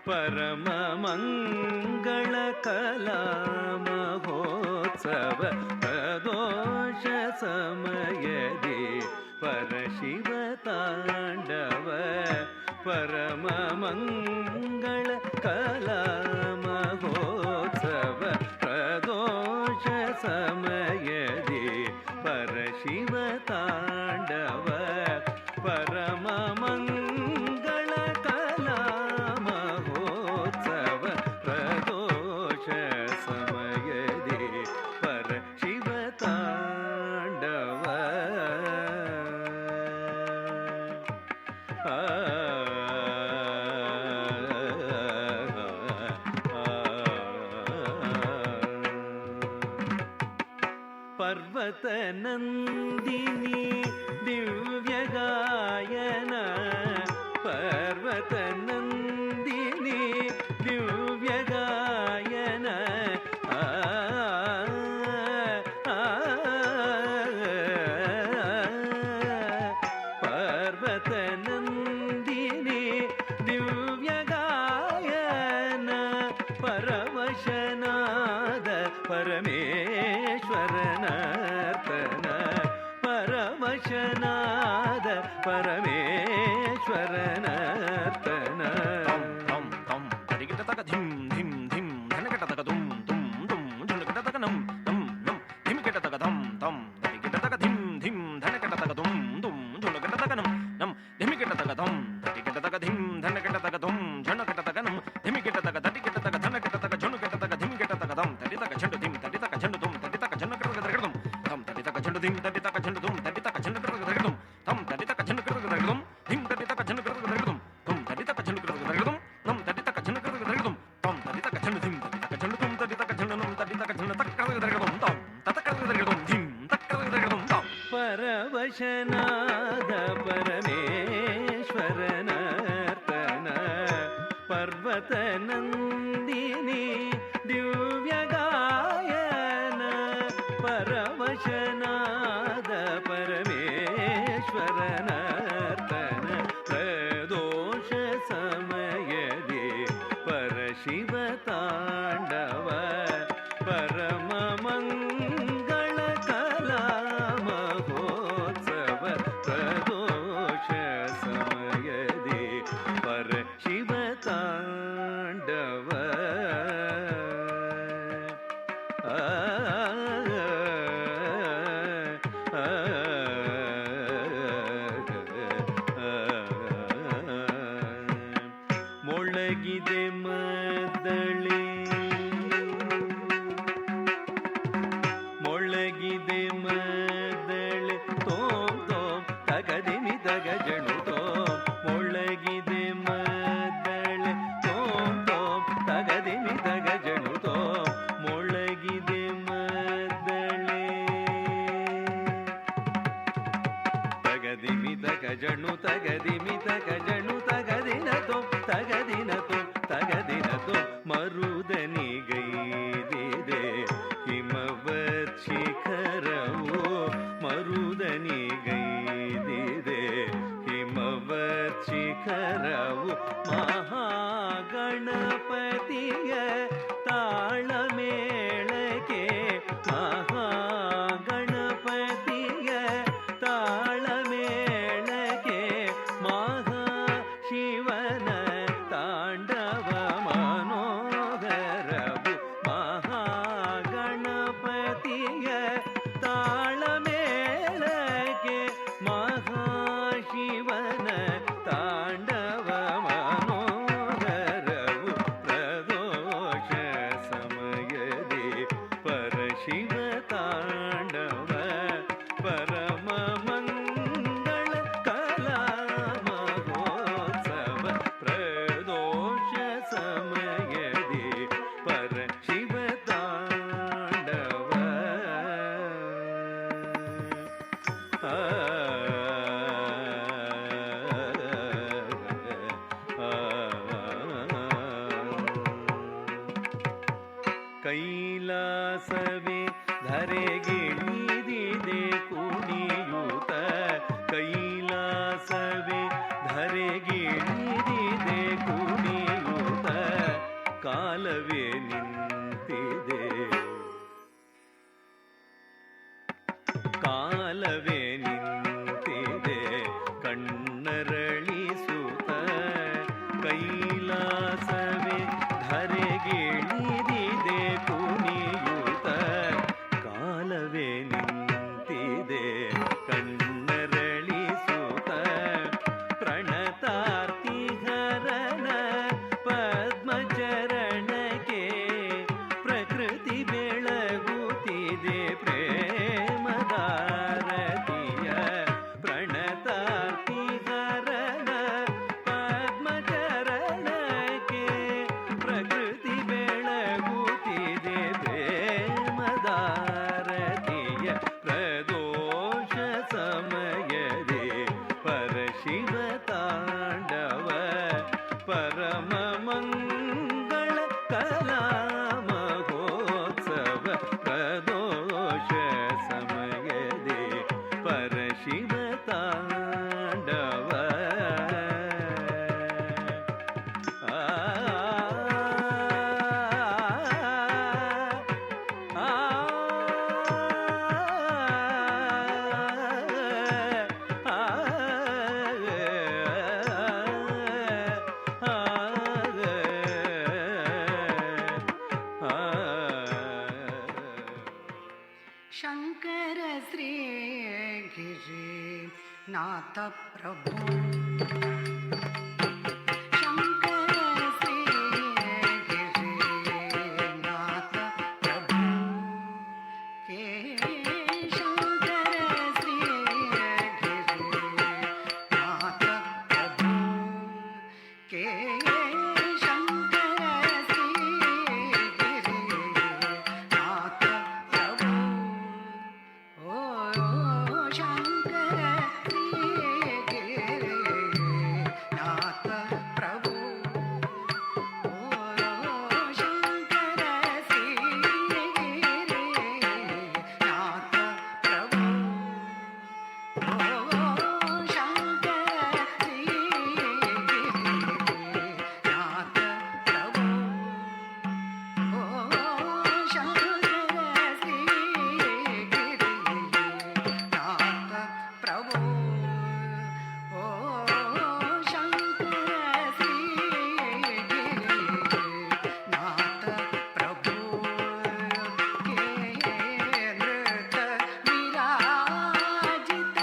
ಪರಮ ಮಂಗಳ ಕಲಾ ಮಹೋತ್ಸವ ಪ್ರದೋಷ ಸಮಯದಿ ಪರಶಿವ ತಾಂಡವ ಪರಮ ಮಂಗಳ ಕಲಾ ಮಹೋತ್ಸವ ಪ್ರದೋಷ ಸಮಯದಿ ಪರಶಿವ ತಾಂಡವ ಪರಮ ಮಂಗಳ ಕಲಾ ಮಹೋತ್ಸವ ಪ್ರದೋಷ ಸಮಯದಿ ಪರಶಿವ ತಾಂಡವ ಪರ್ವತ ನಂದಿನಿ ದಿವ್ಯ ಗಾಯನ ಪರ್ವತ ನಂದಿನಿ ದಿವ್ಯ ಗಾಯನ ಪರ್ವತ ನಂದಿನಿ ದಿವ್ಯ ಗಾಯನ ಪರವಶನಾದ ಪರಮೇಶ್ವರನರ್ತನ ಪರವಶನಾದ ಪರಮೇಶ್ವರನರ್ತನ ತಂ ತಂ ತರಿಗಿಟ ತಕ ಧಿಂ ಧಿಂ ಧಿಂ ಧನಕಟ ತಕ ದುಂ ದುಂ ದುಂ ಧುನಕಟ ತಕ ನಂ ನಂ ನಂ ಧಿಮಿಕಟ ತಕ ಧಂ ತಂ ತರಿಗಿಟ ತಕ ಧಿಂ ಧಿಂ ಧನಕಟ ತಕ ದುಂ ದುಂ ಧುನಕಟ ತಕ ನಂ ನಂ ಧಿಮಿಕಟ ತಕ ಧಂ ತರಿಗಿಟ ತಕ ಧಿಂ ಧನಕಟ ತಕ ದುಂ ಝಣಕಟ ತಕ ನಂ ಧಿಮಿಕಟ ತಕ ತರಿಗಿಟ ತಕ ಧನಕಟ ತಕ ಝಣಕಟ ತಕ ಧಿಮಿಕಟ ತಕ ಧಂ ತರಿ ತಕ ಝಂಡು ಧಿಂ ತರಿ ತಕ ಝಂಡು ದುಂ ತರಿ ತಕ ಝಣಕಟ ತಕ ಧರಗಡಂ ತಂ ತರಿ ತಕ ಝಂಡು ಧಿಂ ತರಿ ತಕ ಝಂಡು ದುಂ ತರಿ ತಕ ಝಣಕಟ ತಕ ಧರಗಡಂ ತಂ ತರಿ ತಕ ಝಣಕಟ ತಕ ಧರಗಡಂ ಧಿಂ ತರಿ ತಕ ಝಣಕಟ ತಕ ಧರಗಡಂ ತಂ ತರಿ ತಕ ಝಣಕಟ ತಕ ಧರಗಡಂ ನಂ ತರಿ ತಕ ಝಣಕಟ ತಕ ಧರಗಡಂ ತಂ ತರಿ ತಕ ಝಂಡು ಧಿಂ ತರಿ ತಕ ಝಂಡು ದುಂ ತರಿ ತಕ ಝಂಡು ನಂ ತರಿ ತಕ ಝಂಡು ತಕ ತಕ ಧರಗಡಂ ತಂ ತಕ ತಕ ಧರಗಡಂ ಧಿಂ ತಕ ತಕ ಧರಗಡಂ ತಂ ಪರವಶನಾದ ಪರಮೇಶ್ವರನರ್ತನ ಪರ್ವತ ನಂದಿನಿ ದಿವ್ಯ ಗಾಯನ ಪರವಶನಾದ ಪರಮೇಶ್ವರನರ್ತನ ಪ್ರದೋಷ ಸಮಯದಿ ಪರಶಿವ ತಾಂಡವ ಪರಮ ಮಂಗಳ ಕಲಾ ಮಹೋತ್ಸವ ಪ್ರದೋಷ ಸಮಯದಿ ಪರಶಿವ ತಾಂಡವ ಮೊಳಗಿದೆ ಮದ್ದಳೆ ಮೊಳಗಿದೆ ಮದ್ದಳೆ ತೋಂ ತೋಂ ತಗದಿಮಿ ತಗ ಜಣು ತೋಂ ಮೊಳಗಿದೆ ಮದ್ದಳೆ ತೋಂ ತೋಂ ತಗದಿಮಿ ತಗ ಜಣು ತೋಂ ಮೊಳಗಿದೆ ಮದ್ದಳೆ ತಗದಿಮಿ ತಗ ಜಣು ತಗದಿಮಿ ತಗ ಜಣು ತಗದಿನ ತೋಂ ತಗದಿನ ತೋಂ ತಗದಿನ ತೋಂ ಮರುದನಿಗೈದಿದೆ ಹಿಮವತ್ ಶಿಖರವು ಮರುದನಿಗೈದಿದೆ ಹಿಮವತ್ ಶಿಖರವು ಮಹಾಗಣಪತಿಯ ತಾಳಮೇಳಕ್ಕೆ ಮಹಾಗಣಪತಿಯ ತಾಳಮೇಳಕ್ಕೆ ಮಹಾಶಿವನ ತಾಂಡವ ಮನೋಹರವು ಮಹಾಗಣಪತಿಯ ತಾಳಮೇಳಕ್ಕೆ ಮಹಾಶಿವನ ತಾಂಡವ ಮನೋಹರವು ಪ್ರದೋಷ ಕಾಲವೇ ನಿಂತಿದೆ ಕಾಲವೇ ನಿಂತಿದೆ ಕಣ್ಣರಳಿಸುತ್ತ ಕೈಲಾಸವೇ ಧರೆಗಿಳಿದಿದೆ ಕುಣಿಯುತ್ತ ಕಾಲವೇ ನಿಂತಿದೆ ಕಣ್ಣರಳಿಸುತ್ತ ಪ್ರಣತಾರ್ತಿಹರನ ಪದ್ಮಚರಣಕ್ಕೆ ಪ್ರಕೃತಿ ಬೆಳಗುತ್ತಿದೆ ಪ್ರೇಮದಾರತಿಯ ಪ್ರಣತಾರ್ತಿಹರನ ಪದ್ಮಚರಣಕ್ಕೆ ಪ್ರಕೃತಿ ಬೆಳಗುತ್ತಿದೆ ಪ್ರೇಮದಾರತಿಯ ಪ್ರದೋಷ ಸಮಯದೇ ಪರಶಿವ ತಾಂಡವ ಪರಮ ಮಂಗಳ ಕಲಾ ಮಹೋತ್ಸವ ಪ್ರದೋಷ ಸಮಯದೇ ಪರಶಿವ ತಾಂಡವ ಆ ಆ ಶಂಕರ ಶ್ರೀ ಗಿರಿನಾಥ ಪ್ರಭು ಶಂಕರ ಶ್ರೀ ಗಿರಿನಾಥ ಪ್ರಭು ಹೇ ಶಂಕರ ಶ್ರೀ ಗಿರಿನಾಥ ಪ್ರಭು ಹೇ ಶಂಕರ ಶ್ರೀ ಗಿರಿನಾಥ ಪ್ರಭು ಓ ಶಂಕರ ಶ್ರೀ ಗಿರಿನಾಥ ಪ್ರಭು ಓ ಶಂಕರ ಶ್ರೀ ಗಿರಿನಾಥ ಪ್ರಭು ಓ ಶಂಕರ ಶ್ರೀ ಗಿರಿನಾಥ ಪ್ರಭು ಓ ಶಂಕರ ಶ್ರೀ ಗಿರಿನಾಥ ಪ್ರಭು ಓ ಶಂಕರ ಶ್ರೀ ಗಿರಿನಾಥ ಪ್ರಭು ನೃತ ವಿರಾಜಿತ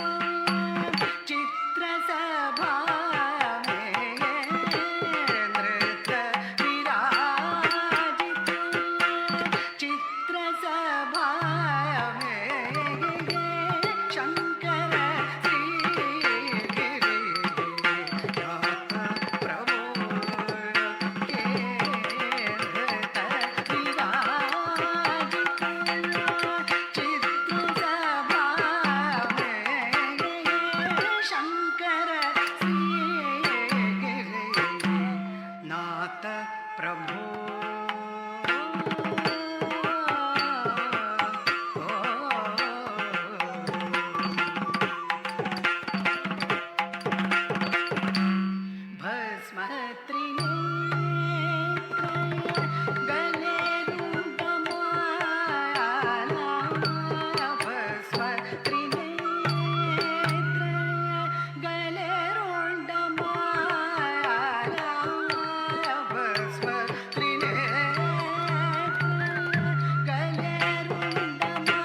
ಚಿತ್ರ ಸಭಾ ನೃತ ವಿರಾಜಿತ ಚಿತ್ರ ಸಭಾ ಶಂಕರ ಶ್ರೀ ಗಿರಿನಾಥ ಪ್ರಭು ನೃತ ವಿರಾಜಿತ ಚಿತ್ರ ಸಭಾ ಶಂಕರ ಶ್ರೀ ಗಿರಿನಾಥ ಪ್ರಭು ಭಸ್ಮ ತ್ರಿನೇತ್ರ ಗಲೆ ರೂಪಮಾಲ ಭಸ್ಮ ತ್ರಿನೇತ್ರ ಗಲೆ ರುಂಡಮಾಲ ಭಸ್ಮ ತ್ರಿನೇತ್ರ ಗಲೆ ರುಂಡಮಾಲ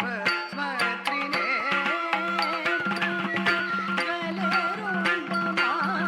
ಭಸ್ಮ ತ್ರಿನೇತ್ರ ಗಲೆ ರುಂಡಮಾಲ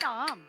ಟಾಮ್